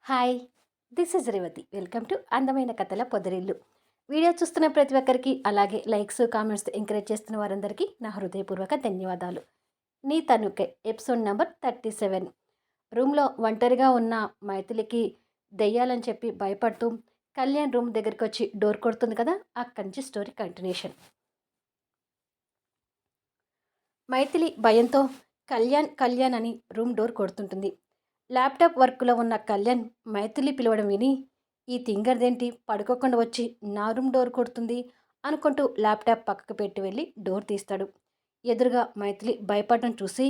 Hi, this is Revathi. Welcome to అందమైన కథల పొదరిల్లు. Video చూస్తున్న ప్రతి ఒక్కరికి, అలాగే లైక్స్, కామెంట్స్ ఎంకరేజ్ చేస్తున్న వారందరికీ నా హృదయపూర్వక ధన్యవాదాలు. నీ తనుకే ఎపిసోడ్ నెంబర్ 37. రూమ్లో ఒంటరిగా ఉన్న మైథిలికి దెయ్యాలని చెప్పి భయపడుతూ కళ్యాణ్ రూమ్ దగ్గరికి వచ్చి డోర్ కొడుతుంది కదా, అక్కడి నుంచి స్టోరీ కంటిన్యూషన్. మైథిలి భయంతో కళ్యాణ్ కళ్యాణ్ అని రూమ్ డోర్ కొడుతుంటుంది. ల్యాప్టాప్ వర్క్లో ఉన్న కళ్యాణ్ మైథిలి పిలవడం విని, ఈ తింగర్దేంటి పడుకోకుండా వచ్చి నా రూమ్ డోర్ కొడుతుంది అనుకుంటూ ల్యాప్టాప్ పక్కకు పెట్టి వెళ్ళి డోర్ తీస్తాడు. ఎదురుగా మైథిలి భయపడడం చూసి,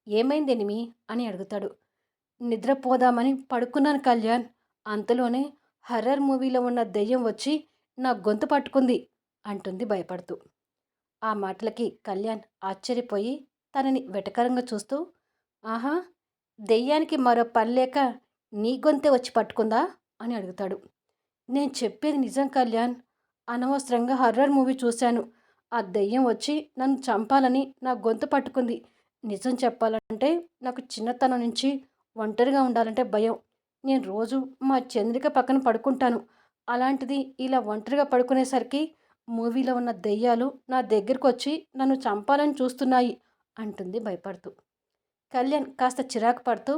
ఏమైందెనిమి అని అడుగుతాడు. నిద్రపోదామని పడుకున్నాను కళ్యాణ్, అంతలోనే హర్రర్ మూవీలో ఉన్న దెయ్యం వచ్చి నా గొంతు పట్టుకుంది అంటుంది భయపడుతూ. ఆ మాటలకి కళ్యాణ్ ఆశ్చర్యపోయి తనని వెటకరంగా చూస్తూ, ఆహా, దెయ్యానికి మరో పని లేక నీ గొంతే వచ్చి పట్టుకుందా అని అడుగుతాడు. నేను చెప్పేది నిజం కళ్యాణ్, అనవసరంగా హర్రర్ మూవీ చూశాను. ఆ దెయ్యం వచ్చి నన్ను చంపాలని నా గొంతు పట్టుకుంది. నిజం చెప్పాలంటే నాకు చిన్నతనం నుంచి ఒంటరిగా ఉండాలంటే భయం. నేను రోజు మా చంద్రిక పక్కన పడుకుంటాను. అలాంటిది ఇలా ఒంటరిగా పడుకునేసరికి మూవీలో ఉన్న దెయ్యాలు నా దగ్గరకు వచ్చి నన్ను చంపాలని చూస్తున్నాయి అంటుంది భయపడుతూ. కళ్యాణ్ కాస్త చిరాకు పడుతూ,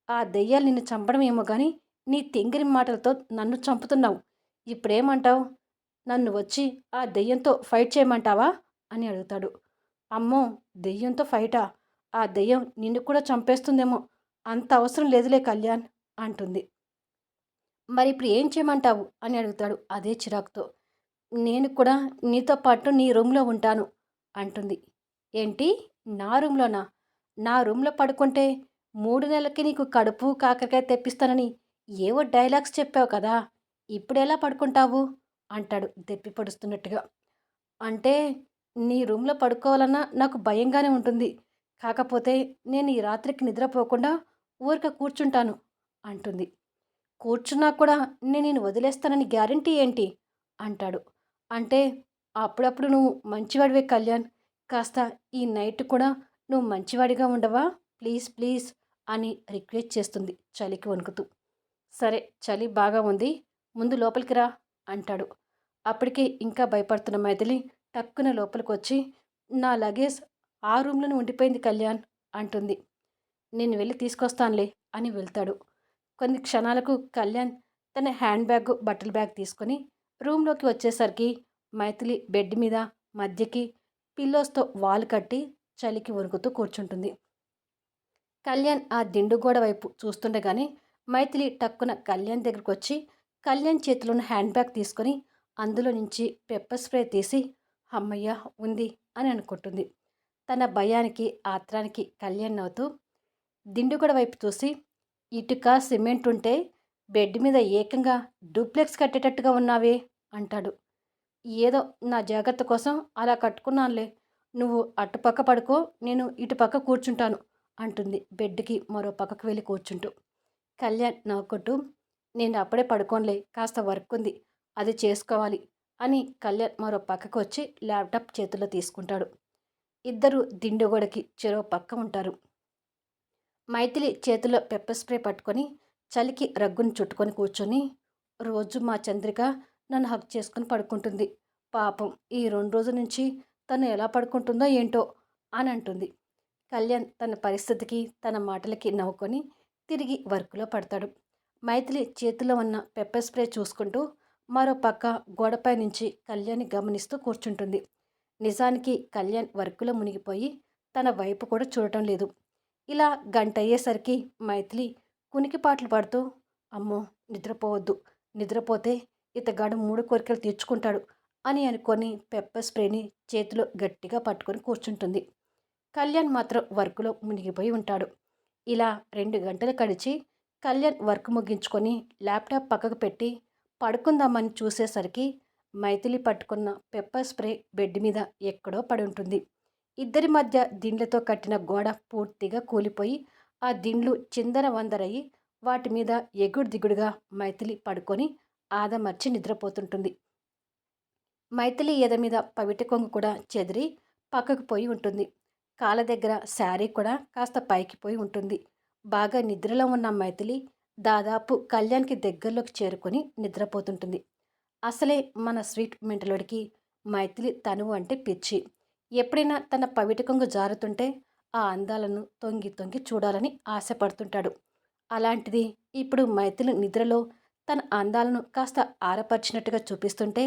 ఆ దెయ్యాలు నిన్ను చంపడం ఏమో కానీ నీ తెంగిరి మాటలతో నన్ను చంపుతున్నావు. ఇప్పుడేమంటావు? నన్ను వచ్చి ఆ దెయ్యంతో ఫైట్ చేయమంటావా అని అడుగుతాడు. అమ్మో, దెయ్యంతో ఫైటా? ఆ దెయ్యం నిన్ను కూడా చంపేస్తుందేమో. అంత అవసరం లేదులే కళ్యాణ్ అంటుంది. మరి ఇప్పుడు ఏం చేయమంటావు అని అడుగుతాడు అదే చిరాకుతో. నేను కూడా నీతో పాటు నీ రూమ్లో ఉంటాను అంటుంది. ఏంటి, నా రూమ్లోనా? నా రూమ్లో పడుకుంటే 3 నెలలకి నీకు కడుపు కాకరకాయ తెప్పిస్తానని ఏవో డైలాగ్స్ చెప్పావు కదా, ఇప్పుడెలా పడుకుంటావు అంటాడు దెప్పి పొడుస్తున్నట్టుగా. అంటే నీ రూమ్లో పడుకోవాలన్నా నాకు భయంగానే ఉంటుంది. కాకపోతే నేను ఈ రాత్రికి నిద్రపోకుండా ఊరిక కూర్చుంటాను అంటుంది. కూర్చున్నా కూడా నేను నిన్ను వదిలేస్తానని గ్యారంటీ ఏంటి అంటాడు. అంటే అప్పుడప్పుడు నువ్వు మంచివాడివే కళ్యాణ్, కాస్త ఈ నైట్ కూడా నువ్వు మంచివాడిగా ఉండవా, ప్లీజ్ ప్లీజ్ అని రిక్వెస్ట్ చేస్తుంది చలికి వణుకుతూ. సరే, చలి బాగా ఉంది, ముందు లోపలికి రా అంటాడు. అప్పటికే ఇంకా భయపడుతున్న మైథిలి టక్కున లోపలికి వచ్చి, నా లగేజ్ ఆ రూమ్లోనే ఉండిపోయింది కళ్యాణ్ అంటుంది. నేను వెళ్ళి తీసుకొస్తానులే అని వెళ్తాడు. కొన్ని క్షణాలకు కళ్యాణ్ తన హ్యాండ్ బ్యాగ్, బట్టల బ్యాగ్ తీసుకొని రూమ్లోకి వచ్చేసరికి మైథిలి బెడ్ మీద మధ్యకి పిల్లోస్తో వాలు కట్టి చలికి వణుకుతూ కూర్చుంటుంది. కళ్యాణ్ ఆ దిండుగోడ వైపు చూస్తుండగానే మైథిలి టక్కున కళ్యాణ్ దగ్గరకు వచ్చి కళ్యాణ్ చేతిలోని హ్యాండ్ బ్యాగ్ తీసుకొని అందులో నుంచి పెప్పర్ స్ప్రే తీసి, అమ్మయ్య ఉంది అని అనుకుంటుంది. తన భయానికి, ఆత్రానికి కళ్యాణ్ నవ్వుతూ దిండుగోడ వైపు చూసి, ఇటుక సిమెంట్ ఉంటే బెడ్ మీద ఏకంగా డూప్లెక్స్ కట్టేటట్టుగా ఉన్నావే అంటాడు. ఏదో నా జాగ్రత్త కోసం అలా కట్టుకున్నానులే, నువ్వు అటుపక్క పడుకో, నేను ఇటుపక్క కూర్చుంటాను అంటుంది బెడ్కి మరో పక్కకు వెళ్ళి కూర్చుంటూ. కళ్యాణ్ నవ్వుకుంటూ, నేను అప్పుడే పడుకోనులే, కాస్త వర్క్ ఉంది, అది చేసుకోవాలి అని కళ్యాణ్ మరో పక్కకు వచ్చి ల్యాప్టాప్ చేతిలో తీసుకుంటాడు. ఇద్దరు దిండుగోడకి చెరో పక్క ఉంటారు. మైథిలి చేతిలో పెప్పర్ స్ప్రే పట్టుకొని చలికి రగ్గును చుట్టుకొని కూర్చొని, రోజు మా చంద్రిక నన్ను హగ్ చేసుకొని పడుకుంటుంది. పాపం ఈ 2 రోజుల నుంచి తను ఎలా పడుకుంటుందో ఏంటో అని అంటుంది. కళ్యాణ్ తన పరిస్థితికి, తన మాటలకి నవ్వుకొని తిరిగి వర్క్లో పడతాడు. మైథిలి చేతిలో ఉన్న పెప్పర్ స్ప్రే చూసుకుంటూ మరో పక్క గోడపై నుంచి కళ్యాణ్ని గమనిస్తూ కూర్చుంటుంది. నిజానికి కళ్యాణ్ వర్క్లో మునిగిపోయి తన వైపు కూడా చూడటం లేదు. ఇలా గంట అయ్యేసరికి మైథిలి కునికిపాట్లు పడుతూ, అమ్మో, నిద్రపోవద్దు, నిద్రపోతే ఇతగాడు 3 కోరికలు తీర్చుకుంటాడు అని అనుకొని పెప్పర్ స్ప్రేని చేతిలో గట్టిగా పట్టుకొని కూర్చుంటుంది. కళ్యాణ్ మాత్రం వర్క్లో మునిగిపోయి ఉంటాడు. ఇలా 2 గంటలు గడిచి కళ్యాణ్ వర్క్ ముగించుకొని ల్యాప్టాప్ పక్కకు పెట్టి పడుకుందామని చూసేసరికి మైథిలి పట్టుకున్న పెప్పర్ స్ప్రే బెడ్ మీద ఎక్కడో పడి ఉంటుంది. ఇద్దరి మధ్య దిండ్లతో కట్టిన గోడ పూర్తిగా కూలిపోయి ఆ దిండ్లు చిందర వందరయ్యి వాటి మీద ఎగుడు దిగుడుగా మైథిలి పడుకొని ఆదమర్చి నిద్రపోతుంటుంది. మైథిలి ఎద మీద పవిట కొంగు కూడా చెదిరి పక్కకు పోయి ఉంటుంది. కాళ్ళ దగ్గర శారీ కూడా కాస్త పైకి పోయి ఉంటుంది. బాగా నిద్రలో ఉన్న మైథిలి దాదాపు కళ్యాణ్‌కి దగ్గరలోకి చేరుకొని నిద్రపోతుంటుంది. అసలే మన స్వీట్ మెంటలోడికి మైథిలి తనువు అంటే పిచ్చి. ఎప్పుడైనా తన పవిట కొంగు జారుతుంటే ఆ అందాలను తొంగి తొంగి చూడాలని ఆశపడుతుంటాడు. అలాంటిది ఇప్పుడు మైథిలి నిద్రలో తన అందాలను కాస్త ఆరపరిచినట్టుగా చూపిస్తుంటే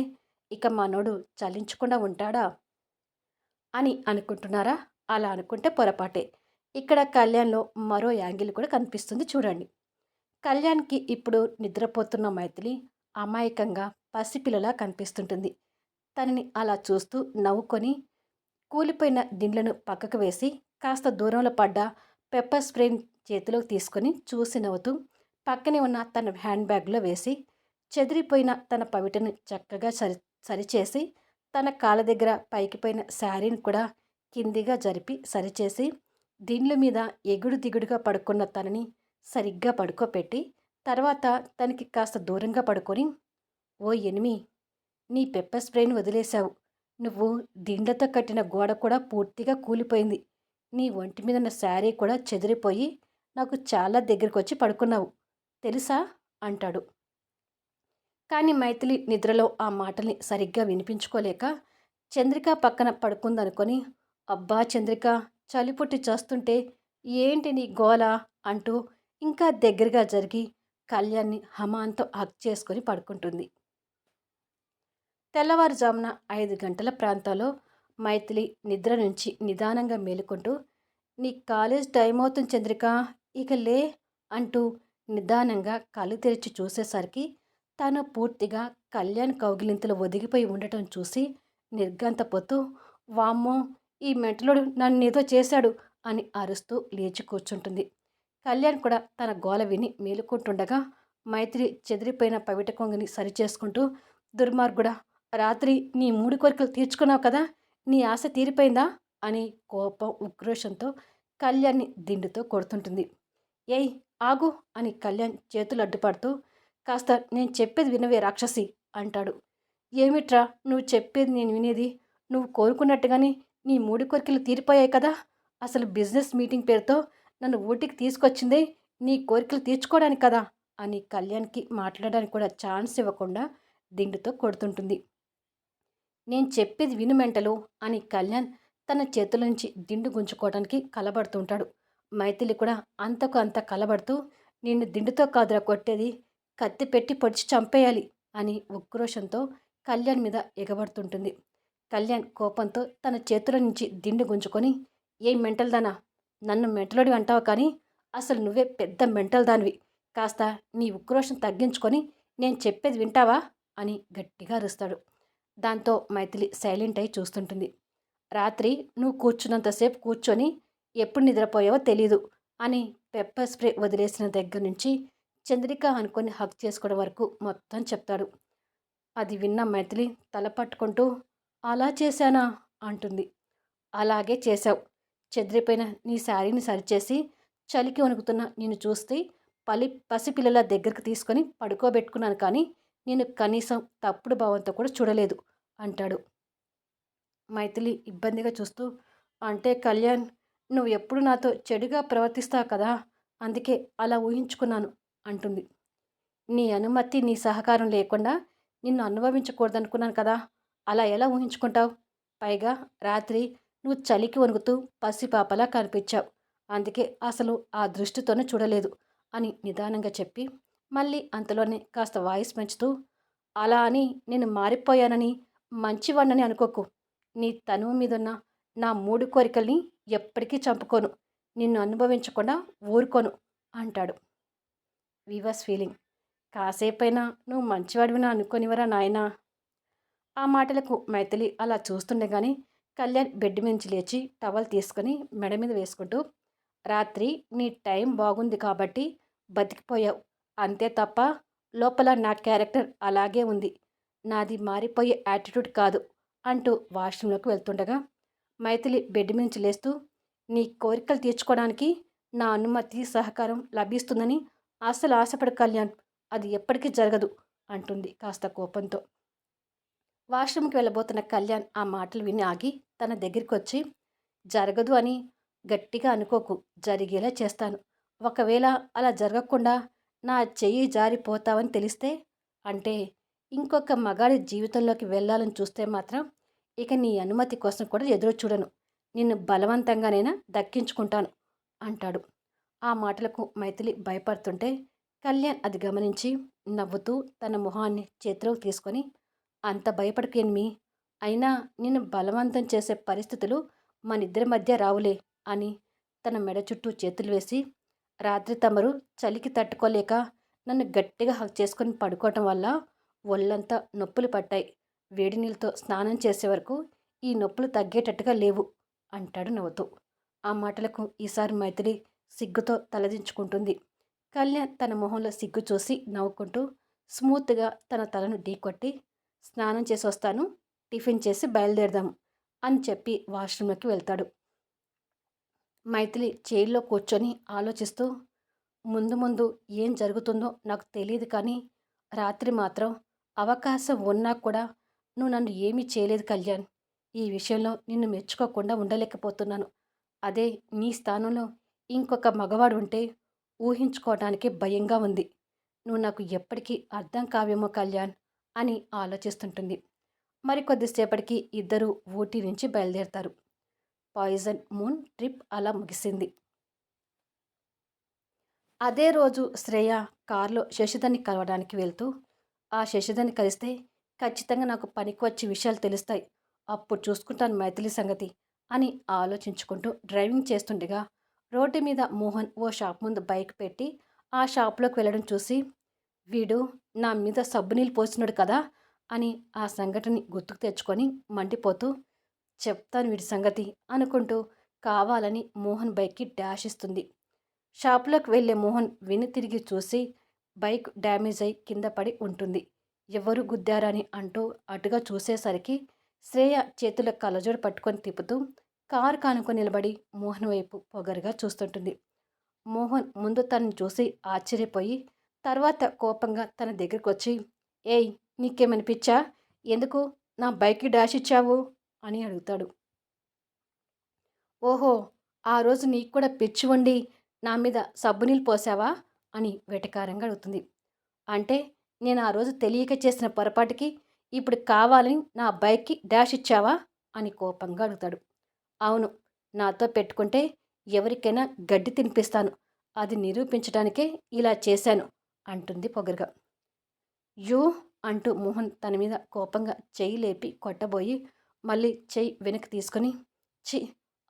ఇక మనోడు చలించకుండా ఉంటాడా అని అనుకుంటున్నారా? అలా అనుకుంటే పొరపాటే. ఇక్కడ కళ్యాణ్‌లో మరో యాంగిల్ కూడా కనిపిస్తుంది చూడండి. కళ్యాణ్‌కి ఇప్పుడు నిద్రపోతున్న మైథిలి అమాయకంగా పసిపిల్లలా కనిపిస్తుంటుంది. తనని అలా చూస్తూ నవ్వుకొని కూలిపోయిన దిండ్లను పక్కకు వేసి కాస్త దూరంలో పడ్డ పెప్పర్ స్ప్రేని చేతిలోకి తీసుకొని చూసి నవ్వుతూ పక్కనే ఉన్న తన హ్యాండ్ బ్యాగ్లో వేసి చెదిరిపోయిన తన పవిటను చక్కగా సరిచేసి తన కాళ్ళ దగ్గర పైకి పోయిన శారీని కూడా కిందిగా జరిపి సరిచేసి దిండ్ల మీద ఎగుడు దిగుడుగా పడుకున్న తనని సరిగ్గా పడుకోపెట్టి తర్వాత తనకి కాస్త దూరంగా పడుకొని, ఓ ఎనిమి, నీ పెప్పర్ స్ప్రేని వదిలేశావు. నువ్వు దిండ్లతో కట్టిన గోడ కూడా పూర్తిగా కూలిపోయింది. నీ ఒంటి మీద ఉన్న శారీ కూడా చెదిరిపోయి నాకు చాలా దగ్గరకొచ్చి పడుకున్నావు తెలుసా అంటాడు. కానీ మైథిలి నిద్రలో ఆ మాటల్ని సరిగ్గా వినిపించుకోలేక చంద్రిక పక్కన పడుకుందనుకొని, అబ్బా చంద్రిక, చలి పుట్టి చస్తుంటే ఏంటి నీ గోల అంటూ ఇంకా దగ్గరగా జరిగి కళ్యాణ్ని హమాంతో హక్ చేసుకొని పడుకుంటుంది. తెల్లవారుజామున 5 గంటల ప్రాంతంలో మైథిలి నిద్ర నుంచి నిదానంగా మేలుకుంటూ, నీ కాలేజ్ టైం అవుతుంది చంద్రిక, ఇక లే అంటూ నిదానంగా కళ్ళు తెరిచి చూసేసరికి తను పూర్తిగా కళ్యాణ్ కౌగిలింతలు ఒదిగిపోయి ఉండటం చూసి నిర్ఘాంతపోతూ, వామ్మో, ఈ మెంటలోడు నన్నేదో చేశాడు అని అరుస్తూ లేచి కూర్చుంటుంది. కళ్యాణ్ కూడా తన గోల విని మేలుకుంటుండగా మైత్రి చెదిరిపోయిన పవిట కొంగుని సరిచేసుకుంటూ, దుర్మార్గుడా, రాత్రి నీ 3 కోరికలు తీర్చుకున్నావు కదా, నీ ఆశ తీరిపోయిందా అని కోపం ఉక్రోషంతో కళ్యాణ్ని దిండుతో కొడుతుంటుంది. ఏయ్ ఆగు అని కళ్యాణ్ చేతులు అడ్డుపడుతూ, కాస్త నేను చెప్పేది వినవే రాక్షసి అంటాడు. ఏమిట్రా నువ్వు చెప్పేది నేను వినేది? నువ్వు కోరుకున్నట్టుగానే నీ 3 కోరికలు తీరిపోయాయి కదా. అసలు బిజినెస్ మీటింగ్ పేరుతో నన్ను ఊటికి తీసుకొచ్చిందే నీ కోరికలు తీర్చుకోవడానికి కదా అని కళ్యాణ్కి మాట్లాడడానికి కూడా ఛాన్స్ ఇవ్వకుండా దిండుతో కొడుతుంటుంది. నేను చెప్పేది విను మెంటలు అని కళ్యాణ్ తన చేతుల నుంచి దిండు గుంజుకోవడానికి కలబడుతుంటాడు. మైథిలి కూడా అంతకు అంత కలబడుతూ, నిన్ను దిండుతో కాదురా కొట్టేది, కత్తి పెట్టి పొడిచి చంపేయాలి అని ఉక్రోషంతో కళ్యాణ్ మీద ఎగబడుతుంటుంది. కళ్యాణ్ కోపంతో తన చేతుల నుంచి దిండు గుంజుకొని, ఏ మెంటల్ దానా, నన్ను మెంటలోడి అంటావు కానీ అసలు నువ్వే పెద్ద మెంటల్ దానివి, కాస్త నీ ఉక్రోషం తగ్గించుకొని నేను చెప్పేది వింటావా అని గట్టిగా అరుస్తాడు. దాంతో మైథిలి సైలెంట్ అయి చూస్తుంటుంది. రాత్రి నువ్వు కూర్చున్నంతసేపు కూర్చొని ఎప్పుడు నిద్రపోయావో తెలీదు అని పెప్పర్ స్ప్రే వదిలేసిన దగ్గర నుంచి చంద్రిక అనుకొని హక్ చేసుకోవడం వరకు మొత్తం చెప్తాడు. అది విన్న మైథిలి తల పట్టుకుంటూ, అలా చేశానా అంటుంది. అలాగే చేశావు. చెదిరిపోయిన నీ శారీని సరిచేసి చలికి వణుకుతున్న నిన్ను చూస్తే పసిపిల్లల దగ్గరికి తీసుకొని పడుకోబెట్టుకున్నాను కానీ నేను కనీసం తప్పుడు భావంతో కూడా చూడలేదు అంటాడు. మైథిలి ఇబ్బందిగా చూస్తూ, అంటే కళ్యాణ్, నువ్వు ఎప్పుడు నాతో చెడుగా ప్రవర్తిస్తావు కదా, అందుకే అలా ఊహించుకున్నాను అంటుంది. నీ అనుమతి నీ సహకారం లేకుండా నిన్ను అనుభవించకూడదనుకున్నాను కదా, అలా ఎలా ఊహించుకుంటావు? పైగా రాత్రి నువ్వు చలికి వణుకుతూ పసిపాపలా కనిపించావు, అందుకే అసలు ఆ దృష్టితోనే చూడలేదు అని నిదానంగా చెప్పి మళ్ళీ అంతలోనే కాస్త వాయిస్ పెంచుతూ, అలా అని నేను మారిపోయానని మంచివాణ్ణని అనుకోకు. నీ తనువు మీదున్న నా 3 కోరికల్ని ఎప్పటికీ చంపుకోను, నిన్ను అనుభవించకుండా ఊరుకోను అంటాడు. వీవర్స్ ఫీలింగ్, కాసేపైనా నువ్వు మంచివాడివినా అనుకోనివరా నాయనా. ఆ మాటలకు మైథిలి అలా చూస్తుండగానే కళ్యాణ్ బెడ్ నుంచి లేచి టవల్ తీసుకొని మెడ మీద వేసుకుంటూ, రాత్రి నీ టైం బాగుంది కాబట్టి బతికిపోయావు, అంతే తప్ప లోపల నా క్యారెక్టర్ అలాగే ఉంది, నాది మారిపోయే యాటిట్యూడ్ కాదు అంటూ వాష్రూమ్లోకి వెళ్తుండగా మైథిలి బెడ్ నుంచి లేస్తూ, నీ కోరికలు తీర్చుకోవడానికి నా అనుమతి సహకారం లభిస్తుందని అస్సలు ఆశపడు కళ్యాణ్, అది ఎప్పటికీ జరగదు అంటుంది కాస్త కోపంతో. వాష్రూమ్కి వెళ్ళబోతున్న కళ్యాణ్ ఆ మాటలు విని ఆగి తన దగ్గరికి వచ్చి, జరగదు అని గట్టిగా అనుకోకు, జరిగేలా చేస్తాను. ఒకవేళ అలా జరగకుండా నా చెయ్యి జారిపోతావని తెలిస్తే అంటే ఇంకొక మగాడి జీవితంలోకి వెళ్ళాలని చూస్తే మాత్రం ఇక నీ అనుమతి కోసం కూడా ఎదురు చూడను. నిన్ను బలవంతంగానైనా దక్కించుకుంటాను అంటాడు. ఆ మాటలకు మైథిలి భయపడుతుంటే కళ్యాణ్ అది గమనించి నవ్వుతూ తన మొహాన్ని చేతిలోకి తీసుకొని, అంత భయపడకేమి, అయినా నిన్ను బలవంతం చేసే పరిస్థితులు మనిద్దరి మధ్య రావులే అని తన మెడ చుట్టూ చేతులు వేసి, రాత్రి తమరు చలికి తట్టుకోలేక నన్ను గట్టిగా హగ్ చేసుకొని పడుకోవటం వల్ల ఒళ్ళంతా నొప్పులు పట్టాయి. వేడి నీళ్ళతో స్నానం చేసే వరకు ఈ నొప్పులు తగ్గేటట్టుగా లేవు అంటాడు నవ్వుతూ. ఆ మాటలకు ఈసారి మైథిలి సిగ్గుతో తలదించుకుంటుంది. కళ్యాణ్ తన మొహంలో సిగ్గు చూసి నవ్వుకుంటూ స్మూత్గా తన తలను ఢీకొట్టి, స్నానం చేసి వస్తాను, టిఫిన్ చేసి బయలుదేరదాము అని చెప్పి వాష్రూమ్లోకి వెళ్తాడు. మైథిలి చైర్లో కూర్చొని ఆలోచిస్తూ, ముందు ముందు ఏం జరుగుతుందో నాకు తెలియదు కానీ రాత్రి మాత్రం అవకాశం ఉన్నా కూడా నువ్వు నన్ను ఏమీ చేయలేదు కళ్యాణ్. ఈ విషయంలో నిన్ను మెచ్చుకోకుండా ఉండలేకపోతున్నాను. అదే నీ స్థానంలో ఇంకొక మగవాడు ఉంటే ఊహించుకోవడానికి భయంగా ఉంది. నువ్వు నాకు ఎప్పటికీ అర్థం కావేమో కళ్యాణ్ అని ఆలోచిస్తుంటుంది. మరికొద్దిసేపటికి ఇద్దరూ ఊటీ నుంచి బయలుదేరతారు. పాయిజన్ మూన్ ట్రిప్ అలా ముగిసింది. అదే రోజు శ్రేయ కారులో శశిధర్ని కలవడానికి వెళ్తూ, ఆ శశిధర్ని కలిస్తే ఖచ్చితంగా నాకు పనికి వచ్చే విషయాలు తెలుస్తాయి, అప్పుడు చూసుకుంటాను మైథిలి సంగతి అని ఆలోచించుకుంటూ డ్రైవింగ్ చేస్తుండగా రోడ్డు మీద మోహన్ ఓ షాప్ ముందు బైక్ పెట్టి ఆ షాప్లోకి వెళ్ళడం చూసి, వీడు నా మీద సబ్బు నీళ్ళు పోసినాడు కదా అని ఆ సంఘటనని గుర్తుకు తెచ్చుకొని మండిపోతూ, చెప్తాను వీడి సంగతి అనుకుంటూ కావాలని మోహన్ బైక్కి డాష్ ఇస్తుంది. షాప్లోకి వెళ్ళే మోహన్ తిరిగి చూసి బైక్ డ్యామేజ్ అయి కింద పడి ఉంటుంది. ఎవరు గుద్దారని అంటూ అటుగా చూసేసరికి శ్రేయ చేతుల కళ్ళజోడు పట్టుకొని తిప్పుతూ కారు కానుకొని నిలబడి మోహన్ వైపు పొగరుగా చూస్తుంటుంది. మోహన్ ముందు తనని చూసి ఆశ్చర్యపోయి తర్వాత కోపంగా తన దగ్గరికి వచ్చి, ఏయ్ నీకేమని పిచ్చా, ఎందుకు నా బైక్కి డాష్ ఇచ్చావు అని అడుగుతాడు. ఓహో, ఆ రోజు నీకు కూడా పిచ్చి ఉండి నా మీద సబ్బు నీళ్ళు పోసావా అని వెటకారంగా అడుగుతుంది. అంటే నేను ఆ రోజు తెలియక చేసిన పొరపాటుకి ఇప్పుడు కావాలని నా బైక్కి డాష్ ఇచ్చావా అని కోపంగా అడుగుతాడు. అవును, నాతో పెట్టుకుంటే ఎవరికైనా గడ్డి తినిపిస్తాను, అది నిరూపించడానికే ఇలా చేశాను అంటుంది పొగరుగా. యూ అంటూ మోహన్ తన మీద కోపంగా చెయ్యి లేపి కొట్టబోయి మళ్ళీ చెయ్యి వెనక్కి తీసుకొని, చి,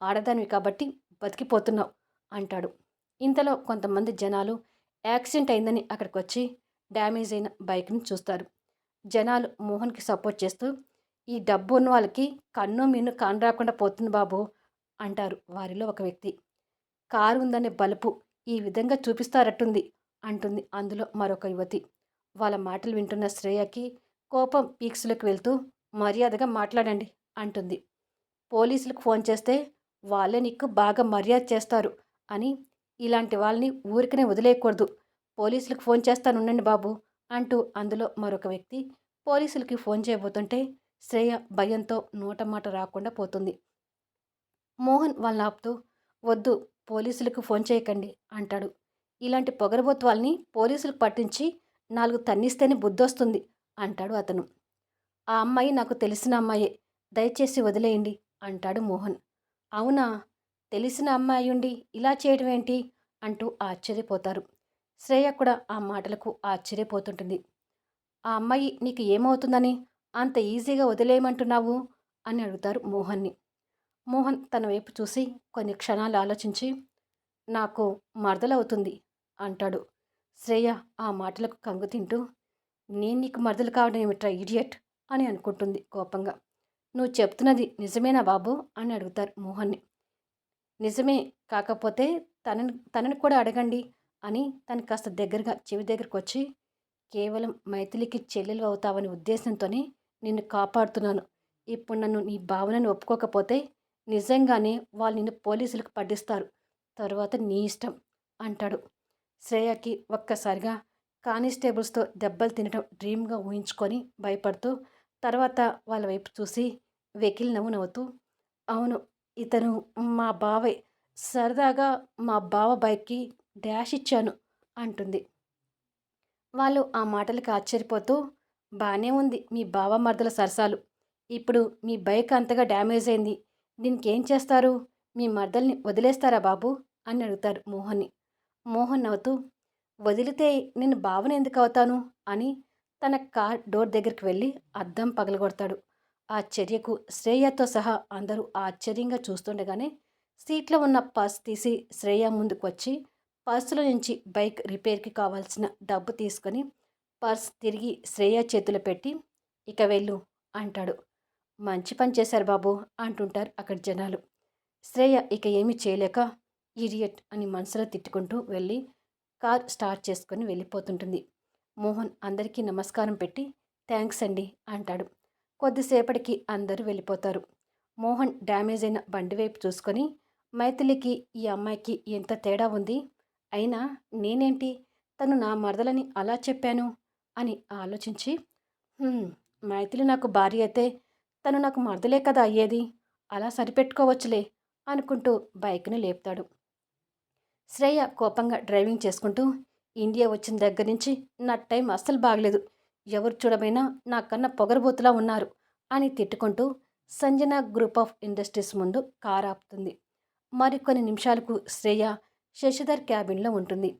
ఆడదానివి కాబట్టి బతికిపోతున్నావు అంటాడు. ఇంతలో కొంతమంది జనాలు యాక్సిడెంట్ అయిందని అక్కడికి వచ్చి డ్యామేజ్ అయిన బైక్ని చూస్తారు. జనాలు మోహన్కి సపోర్ట్ చేస్తూ, ఈ డబ్బు ఉన్న వాళ్ళకి కన్ను మిన్ను కాని రాకుండా పోతుంది బాబు అంటారు. వారిలో ఒక వ్యక్తి, కారు ఉందనే బలుపు ఈ విధంగా చూపిస్తారట్టుంది అంటుంది అందులో మరొక యువతి. వాళ్ళ మాటలు వింటున్న శ్రేయకి కోపం పీక్స్లోకి వెళ్తూ, మర్యాదగా మాట్లాడండి అంటుంది. పోలీసులకు ఫోన్ చేస్తే వాళ్ళే నీకు బాగా మర్యాద చేస్తారు అని ఇలాంటి వాళ్ళని ఊరికనే వదిలేయకూడదు, పోలీసులకు ఫోన్ చేస్తాను ఉండండి బాబు అంటూ అందులో మరొక వ్యక్తి పోలీసులకి ఫోన్ చేయబోతుంటే శ్రేయ భయంతో నోట మాట రాకుండా పోతుంది. మోహన్ వాళ్ళని ఆపుతూ, వద్దు, పోలీసులకు ఫోన్ చేయకండి అంటాడు. ఇలాంటి పొగరబోత్వాల్ని పోలీసులకు పట్టించి 4 తన్నిస్తేనే బుద్ధొస్తుంది అంటాడు అతను. ఆ అమ్మాయి నాకు తెలిసిన అమ్మాయే, దయచేసి వదిలేయండి అంటాడు మోహన్. అవునా, తెలిసిన అమ్మాయి ఉండి ఇలా చేయడం ఏంటి అంటూ ఆశ్చర్యపోతారు. శ్రేయ కూడా ఆ మాటలకు ఆశ్చర్యపోతుంటుంది. ఆ అమ్మాయి నీకు ఏమవుతుందని అంత ఈజీగా వదిలేయమంటున్నావు అని అడుగుతారు మోహన్ని. మోహన్ తన వైపు చూసి కొన్ని క్షణాలు ఆలోచించి, నాకు మరదలవుతుంది అంటాడు. శ్రేయ ఆ మాటలకు కంగు తింటూ, నేను నీకు మరదలు కావడం ఏమిట్రా ఇడియట్ అని అనుకుంటుంది కోపంగా. నువ్వు చెప్తున్నది నిజమేనా బాబు అని అడుగుతారు మోహన్ని. నిజమే, కాకపోతే తనని కూడా అడగండి అని తను కాస్త దగ్గరగా చెవి దగ్గరకు వచ్చి, కేవలం మైథిలికి చెల్లెలు అవుతావనే ఉద్దేశంతోనే నిన్ను కాపాడుతున్నాను. ఇప్పుడు నన్ను నీ భావనను ఒప్పుకోకపోతే నిజంగానే వాళ్ళు నిన్ను పోలీసులకు పట్టిస్తారు, తరువాత నీ ఇష్టం అంటాడు. శ్రేయకి ఒక్కసారిగా కానిస్టేబుల్స్తో దెబ్బలు తినడం డ్రీమ్గా ఊహించుకొని భయపడుతూ తర్వాత వాళ్ళ వైపు చూసి వెకిలి నవ్వు నవ్వుతూ, అవును, ఇతను మా బావే, సరదాగా మా బావ బైక్కి డాష్ ఇచ్చాను అంటుంది. వాళ్ళు ఆ మాటలకి ఆశ్చర్యపోతూ, బానే ఉంది మీ బావమర్దుల సరసాలు. ఇప్పుడు మీ బైక్ అంతగా డ్యామేజ్ అయింది. దీనికేం చేస్తారు? మీ మరదల్ని వదిలేస్తారా బాబు? అని అడుగుతారు మోహన్ని. మోహన్ నవ్వుతూ, వదిలితే నేను బావనెందుకవుతాను? అని తన కార్ డోర్ దగ్గరికి వెళ్ళి అద్దం పగలగొడతాడు. ఆ చర్యకు శ్రేయతో సహా అందరూ ఆశ్చర్యంగా చూస్తుండగానే సీట్లో ఉన్న పర్స్ తీసి శ్రేయ ముందుకు వచ్చి పర్సులో నుంచి బైక్ రిపేర్కి కావాల్సిన డబ్బు తీసుకొని పర్స్ తిరిగి శ్రేయ చేతిలో పెట్టి ఇక వెళ్ళు అంటాడు. మంచి పని చేశారు బాబు అంటుంటారు అక్కడి జనాలు. శ్రేయ ఇక ఏమీ చేయలేక ఇడియట్ అని మనసులో తిట్టుకుంటూ వెళ్ళి కార్ స్టార్ట్ చేసుకొని వెళ్ళిపోతుంటుంది. మోహన్ అందరికీ నమస్కారం పెట్టి థ్యాంక్స్ అండి అంటాడు. కొద్దిసేపటికి అందరూ వెళ్ళిపోతారు. మోహన్ డ్యామేజ్ అయిన బండి వైపు చూసుకొని మైథిలికి ఈ అమ్మాయికి ఎంత తేడా ఉంది, అయినా నేనేంటి తను నా మరదలని అలా చెప్పాను అని ఆలోచించి, "హ్మ్, మైథిలి నాకు భార్య అయితే తను నాకు మరదలే కదా అయ్యేది, అలా సరిపెట్టుకోవచ్చులే" అనుకుంటూ బైక్ని లేపుతాడు. శ్రేయ కోపంగా డ్రైవింగ్ చేసుకుంటూ, ఇండియా వచ్చిన దగ్గర నుంచి నా టైం అస్సలు బాగలేదు, ఎవరు చూడమైనా నాకన్నా పొగరబోతులా ఉన్నారు అని తిట్టుకుంటూ సంజన గ్రూప్ ఆఫ్ ఇండస్ట్రీస్ ముందు కారు ఆపుతుంది. మరికొన్ని నిమిషాలకు శ్రేయ శశిధర్ క్యాబిన్లో ఉంటుంది.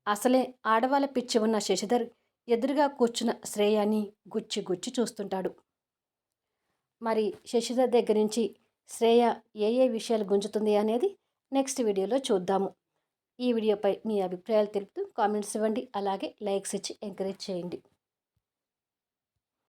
అసలే ఆడవాళ్ళ పిచ్చి ఉన్న శశిధర్ ఎదురుగా కూర్చున్న శ్రేయాని గుచ్చి గుచ్చి చూస్తుంటాడు. మరి శశిధర్ దగ్గర నుంచి శ్రేయ ఏ ఏ విషయాలు గుంజుతుంది అనేది నెక్స్ట్ వీడియోలో చూద్దాము. ఈ వీడియోపై మీ అభిప్రాయాలు తెలుపుతూ కామెంట్స్ ఇవ్వండి. అలాగే లైక్స్ ఇచ్చి ఎంకరేజ్ చేయండి.